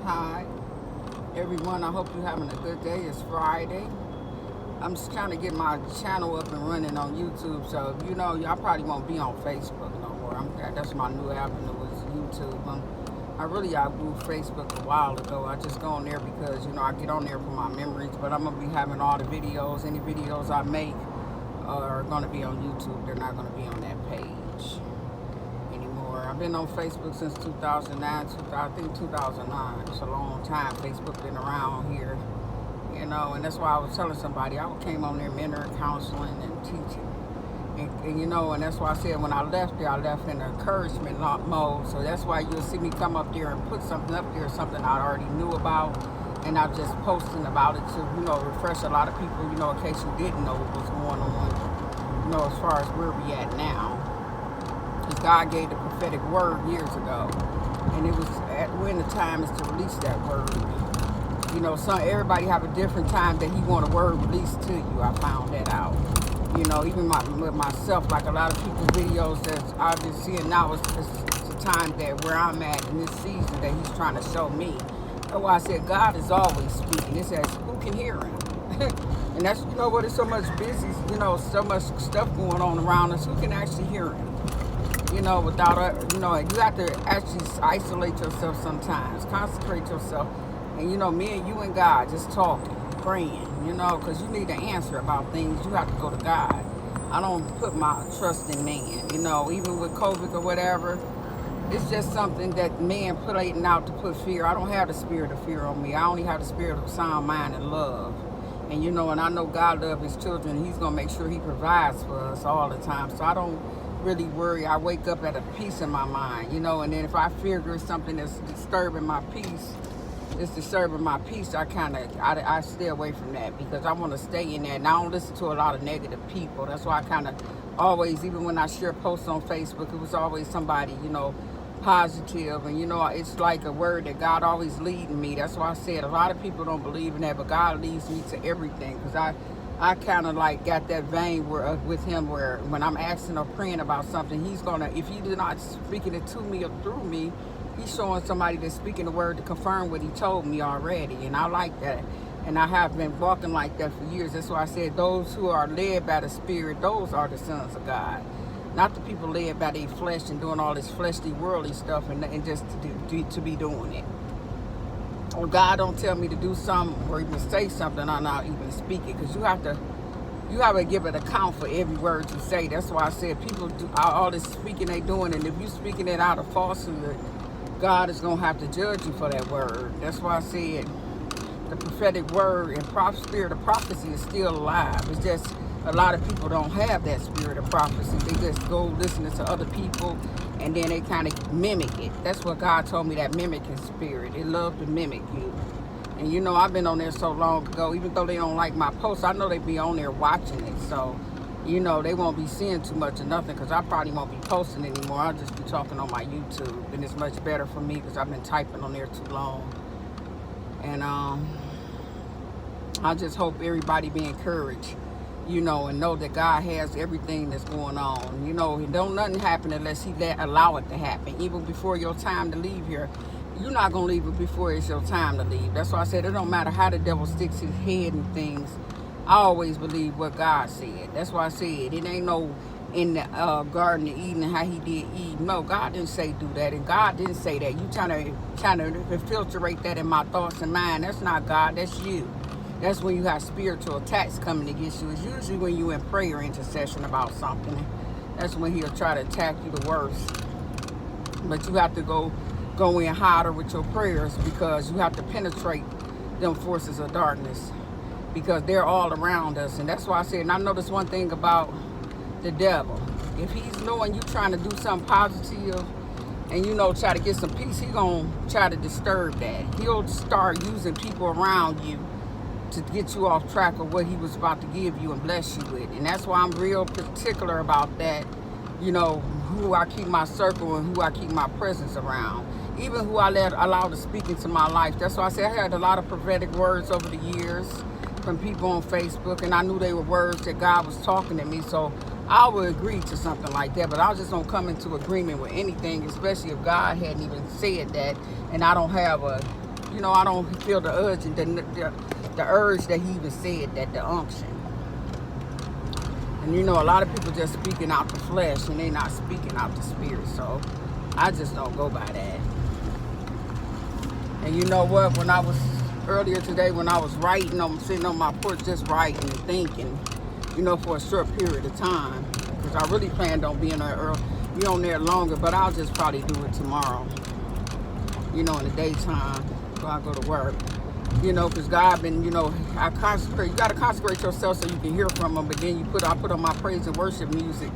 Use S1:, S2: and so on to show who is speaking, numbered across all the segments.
S1: Hi, everyone. I hope you're having a good day. It's Friday. I'm just trying to get my channel up and running on YouTube. So, y'all probably won't be on Facebook no more. That's my new avenue is YouTube. I outgrew Facebook a while ago. I just go on there because, I get on there for my memories. But I'm going to be having all the videos. Any videos I make are going to be on YouTube. They're not going to be on that page anymore. I've been on Facebook since 2009, I think 2009. It's a long time. Facebook been around here, and that's why I was telling somebody I came on there mentoring, counseling, and teaching. And that's why I said when I left there, I left in encouragement mode. So that's why you'll see me come up there and put something up there, something I already knew about, and I'm just posting about it to, refresh a lot of people, in case you didn't know what was going on, as far as where we at now. Because God gave the prophetic word years ago, and it was when the time is to release that word. Everybody have a different time that He want a word released to you. I found that out. Even with myself, like a lot of people's videos that I've been seeing now, it's the time that where I'm at in this season that He's trying to show me. That's why I said God is always speaking. It says, who can hear Him? And that's, what, it's so much busy, so much stuff going on around us. Who can actually hear Him? Without you have to actually isolate yourself sometimes, consecrate yourself, and me and you and God just talking, praying, because you need an answer about things. You have to go to God. I don't put my trust in man, even with COVID or whatever. It's just something that man putting out to put fear. I don't have the spirit of fear on me. I only have the spirit of sound mind and love. And and I know God loves His children. He's gonna make sure He provides for us all the time. So I don't really worry. I wake up at a peace in my mind, and then if I figure something that's disturbing my peace, I stay away from that because I want to stay in that. And I don't listen to a lot of negative people. That's why I kind of always, even when I share posts on Facebook, it was always somebody, positive. And, it's like a word that God always leading me. That's why I said a lot of people don't believe in that, but God leads me to everything because I kind of like got that vein with Him where when I'm asking or praying about something, He's going to, if He's not speaking it to me or through me, He's showing somebody that's speaking the word to confirm what He told me already. And I like that. And I have been walking like that for years. That's why I said those who are led by the Spirit, those are the sons of God. Not the people led by their flesh and doing all this fleshly, worldly stuff and just to be doing it. Or God don't tell me to do something or even say something, I'm not even speaking. Because you have to give an account for every word you say. That's why I said people do all this speaking they doing. And if you speaking it out of falsehood, God is going to have to judge you for that word. That's why I said the prophetic word and spirit of prophecy is still alive. It's just a lot of people don't have that spirit of prophecy. They just go listening to other people and then they kind of mimic it. That's what God told me, that mimicking spirit. It loves to mimic you. And I've been on there so long ago, even though they don't like my posts, I know they be on there watching it. So, they won't be seeing too much of nothing because I probably won't be posting anymore. I'll just be talking on my YouTube. And it's much better for me because I've been typing on there too long. And I just hope everybody be encouraged, and know that God has everything that's going on. And don't nothing happen unless He allow it to happen. Even before your time to leave here, you're not going to leave it before it's your time to leave. That's why I said it don't matter how the devil sticks his head in things. I always believe what God said. That's why I said it ain't no in the Garden of Eden how He did Eve. No, God didn't say do that, and God didn't say that. You trying to infiltrate that in my thoughts and mind. That's not God. That's you. That's when you have spiritual attacks coming against you. It's usually when you in prayer intercession about something. That's when He'll try to attack you the worst. But you have to go in harder with your prayers because you have to penetrate them forces of darkness because they're all around us. And that's why I said, and I noticed one thing about the devil. If he's knowing you trying to do something positive and, try to get some peace, he's going to try to disturb that. He'll start using people around you to get you off track of what He was about to give you and bless you with. And that's why I'm real particular about that, who I keep my circle and who I keep my presence around. Even who I allow to speak into my life. That's why I say I had a lot of prophetic words over the years from people on Facebook, and I knew they were words that God was talking to me. So I would agree to something like that, but I just don't come into agreement with anything, especially if God hadn't even said that, and I don't have a you know, I don't feel the urge and the urge that he even said, that the unction. And you know, a lot of people just speaking out the flesh and they not speaking out the spirit. So I just don't go by that. And you know what? When I was earlier today, when I was writing, I'm sitting on my porch just writing and thinking, you know, for a short period of time, because I really planned on being there early, be on there longer, but I'll just probably do it tomorrow. You know, in the daytime, before I go to work. You know, because God been, you know, I consecrate. You got to consecrate yourself so you can hear from Him. But then I put on my praise and worship music,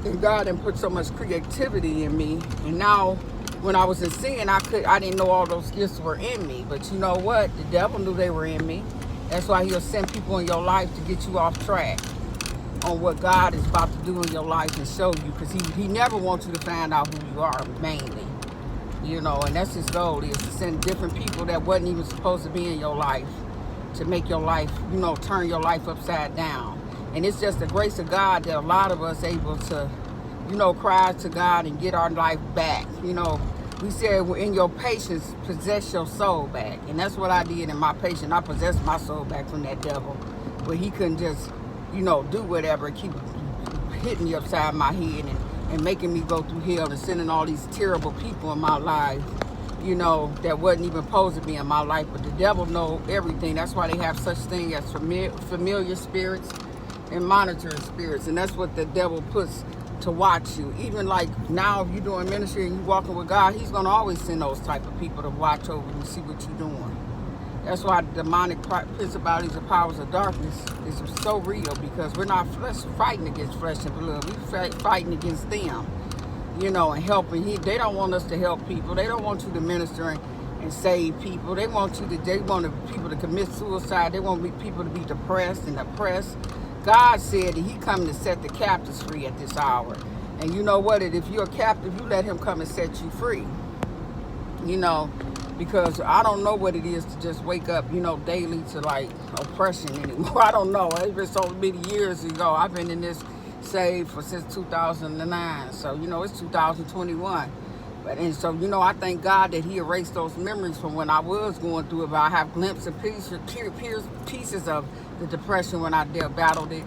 S1: and God done put so much creativity in me. And now, when I was in sin, I didn't know all those gifts were in me. But you know what? The devil knew they were in me. That's why he'll send people in your life to get you off track on what God is about to do in your life and show you. Because he never wants you to find out who you are, mainly. You know, and that's his goal, is to send different people that wasn't even supposed to be in your life to make your life, you know, turn your life upside down. And it's just the grace of God that a lot of us able to, you know, cry to God and get our life back. You know, we said, well, in your patience, possess your soul back. And that's what I did in my patience. I possessed my soul back from that devil, where he couldn't just, you know, do whatever and keep hitting me upside my head and making me go through hell and sending all these terrible people in my life, you know, that wasn't even supposed to be in my life. But the devil know everything. That's why they have such thing as familiar spirits and monitoring spirits. And that's what the devil puts to watch you. Even like now, if you're doing ministry and you're walking with God, he's going to always send those type of people to watch over you and see what you're doing. That's why demonic principalities and powers of darkness is so real, because we're not fighting against flesh and blood. We're fighting against them, you know, and helping. They don't want us to help people. They don't want you to minister and save people. They want people to commit suicide. They want people to be depressed and oppressed. God said that he come to set the captives free at this hour. And you know what? If you're a captive, you let him come and set you free. You know, because I don't know what it is to just wake up, you know, daily to like oppression anymore. I don't know. It's been so many years ago. I've been in this saved since 2009. So, you know, it's 2021. And so, you know, I thank God that he erased those memories from when I was going through it. But I have glimpses and pieces of the depression when I battled it.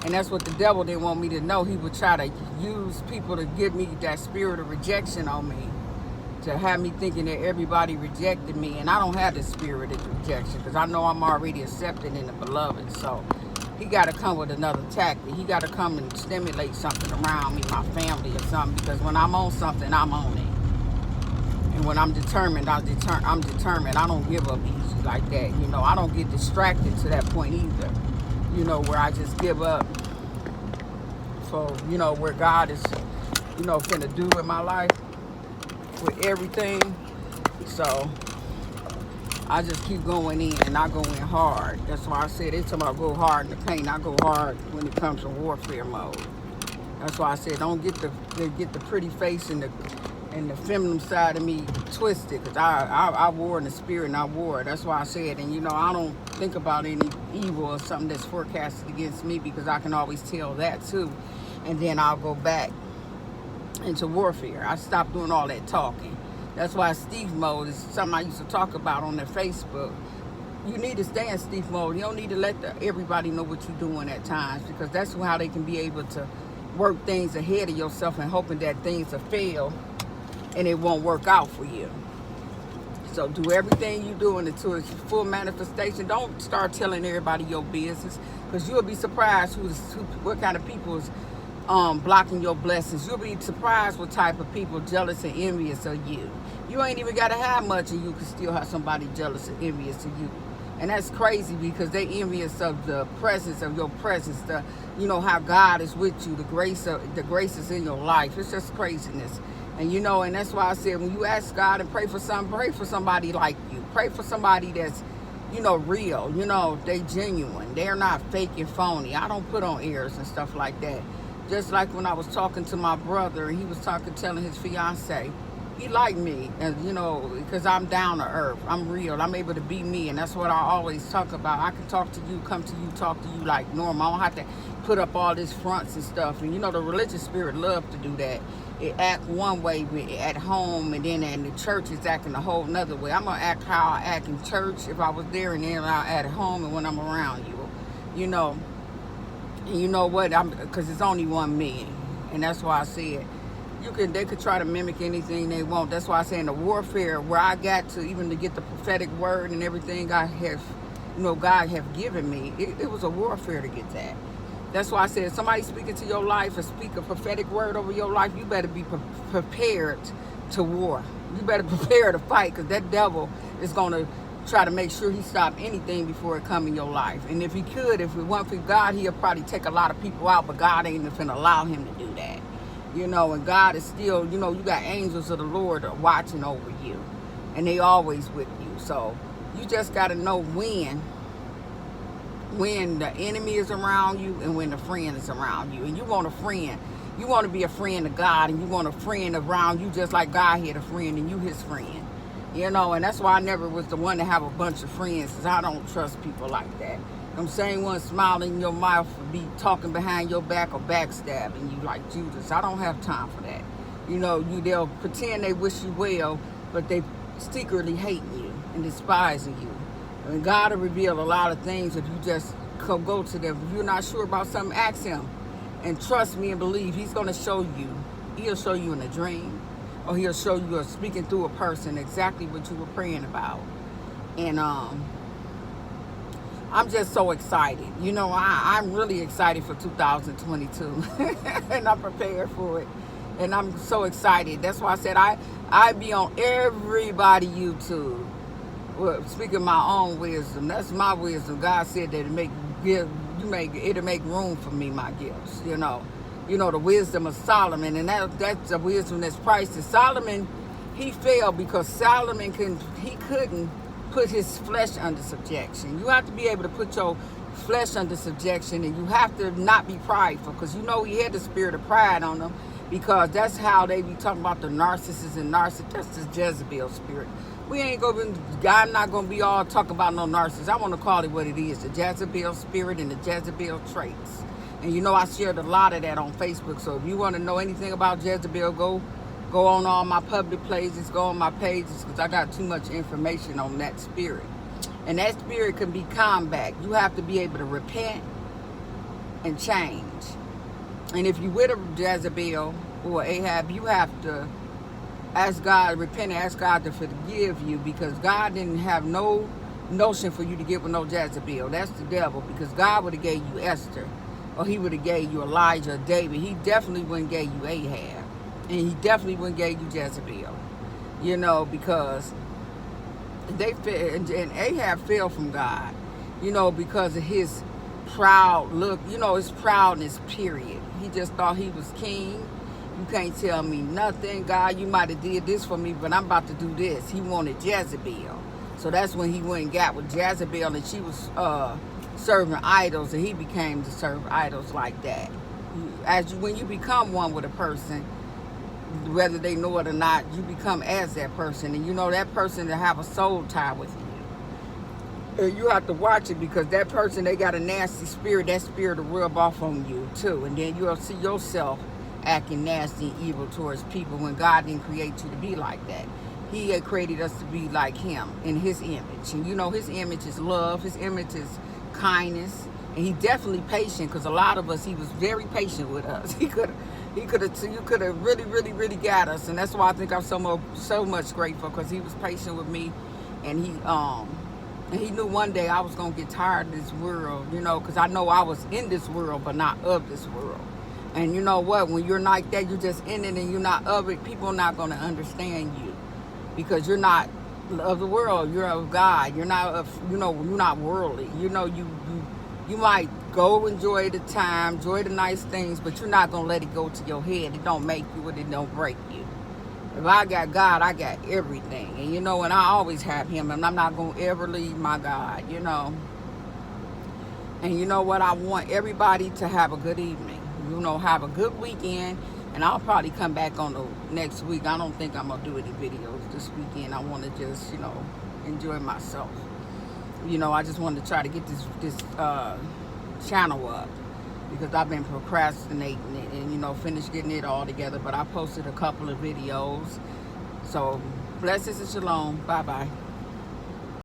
S1: And that's what the devil didn't want me to know. He would try to use people to give me that spirit of rejection on me, to have me thinking that everybody rejected me. And I don't have the spirit of rejection, because I know I'm already accepted in the beloved. So he got to come with another tactic. He got to come and stimulate something around me, my family or something, because when I'm on something, I'm on it. And when I'm determined, I'm determined. I don't give up easy like that. You know, I don't get distracted to that point either. You know, where I just give up for, you know, where God is, you know, finna do in my life with everything. So I just keep going in, and I go in hard. That's why I said every time I go hard in the pain, I go hard when it comes to warfare mode. That's why I said don't get the pretty face and the feminine side of me twisted, because I war in the spirit and I war. That's why I said, and you know, I don't think about any evil or something that's forecasted against me, because I can always tell that too. And then I'll go back into warfare. I stopped doing all that talking. That's why Steve mode is something I used to talk about on their Facebook. You need to stay in Steve mode. You don't need to let everybody know what you're doing at times, because that's how they can be able to work things ahead of yourself and hoping that things will fail and it won't work out for you. So do everything you do into its full manifestation. Don't start telling everybody your business, because you'll be surprised what kind of people is blocking your blessings. You'll be surprised what type of people jealous and envious of you. You ain't even got to have much, and you can still have somebody jealous and envious of you. And that's crazy, because they envious of the presence of your presence, you know, how God is with you, the grace is in your life. It's just craziness. And you know, and that's why I said, when you ask God and pray for somebody like you. Pray for somebody that's, you know, real. You know, they genuine. They're not fake and phony. I don't put on airs and stuff like that. Just like when I was talking to my brother, and he was telling his fiance He like me, and you know, because I'm down to earth. I'm real. I'm able to be me, and that's what I always talk about. I can talk to you, come to you, talk to you like normal. I don't have to put up all this fronts and stuff. And you know, the religious spirit love to do that. It act one way at home, and then in the church it's acting a whole nother way. I'm gonna act how I act in church if I was there, and then I at home and when I'm around you. You know, and you know what? Because it's only one me, and that's why I said they could try to mimic anything they want. That's why I say in the warfare where I got to, even to get the prophetic word and everything I have, you know, God have given me, it was a warfare to get that. That's why I said if somebody speaking to your life or speak a prophetic word over your life, you better be prepared to war. You better prepare to fight, because that devil is going to try to make sure he stop anything before it come in your life. And if he could, if it weren't for God, he'll probably take a lot of people out, but God ain't even finna allow him to do that. You know, and God is still, you know, you got angels of the Lord watching over you, and they always with you. So you just got to know when the enemy is around you and when the friend is around you. And you want a friend. You want to be a friend of God, and you want a friend around you just like God had a friend and you his friend. You know, and that's why I never was the one to have a bunch of friends, because I don't trust people like that. Them same ones smiling in your mouth and be talking behind your back or backstabbing you like Judas. I don't have time for that. You know, they'll pretend they wish you well, but they secretly hating you and despising you. And God will reveal a lot of things if you just go to them. If you're not sure about something, ask him. And trust me and believe, he's going to show you. He'll show you in a dream, or he'll show you speaking through a person exactly what you were praying about. And I'm just so excited. You know, I'm really excited for 2022. And I'm prepared for it. And I'm so excited. That's why I said I be on everybody YouTube. Well, speaking my own wisdom, that's my wisdom. God said that it'll make room for me, my gifts. You know, the wisdom of Solomon, and that's a wisdom that's priceless. Solomon, he failed because Solomon couldn't put his flesh under subjection. You have to be able to put your flesh under subjection, and you have to not be prideful, because you know he had the spirit of pride on him, because that's how they be talking about the narcissists and narcissists. That's the Jezebel spirit. I'm not going to be all talking about no narcissist. I want to call it what it is, the Jezebel spirit and the Jezebel traits. And you know, I shared a lot of that on Facebook. So if you want to know anything about Jezebel, go on all my public places, go on my pages, because I got too much information on that spirit. And that spirit can be combat. You have to be able to repent and change. And if you with a Jezebel or Ahab, you have to ask God, repent and ask God to forgive you, because God didn't have no notion for you to get with no Jezebel. That's the devil, because God would have gave you Esther, or he would have gave you Elijah or David. He definitely wouldn't gave you Ahab, and he definitely wouldn't gave you Jezebel. You know, because they and Ahab fell from God, you know, because of his proud look, you know, his proudness, period. He just thought he was king. You can't tell me nothing. God, you might have did this for me, but I'm about to do this. He wanted Jezebel. So that's when he went and got with Jezebel, and she was serving idols, and he became to serve idols like that. When you become one with a person, whether they know it or not, you become as that person, and you know that person to have a soul tie with you. And you have to watch it, because that person, they got a nasty spirit. That spirit will rub off on you too, and then you'll see yourself acting nasty and evil towards people when God didn't create you to be like that. He had created us to be like him in his image. And you know, his image is love, his image is kindness, and he definitely patient, because a lot of us, he was very patient with us. You could have really got us, and that's why I think I'm so much grateful, because he was patient with me, and he knew one day I was gonna get tired of this world, you know, because I know I was in this world but not of this world. And you know what? When you're like that, you're just in it and you're not of it. People are not going to understand you, because you're not of the world. You're of God. You're not of, you know, you're not worldly. You know, you might go enjoy the time, enjoy the nice things, but you're not going to let it go to your head. It don't make you, it don't break you. If I got God, I got everything. And you know, and I always have him, and I'm not going to ever leave my God, you know. And you know what? I want everybody to have a good evening. You know, have a good weekend. And I'll probably come back on the next week. I don't think I'm gonna do any videos this weekend. I want to just, enjoy myself. I just wanted to try to get this channel up because I've been procrastinating it and finish getting it all together. But I posted a couple of videos. So blessings and shalom. Bye bye.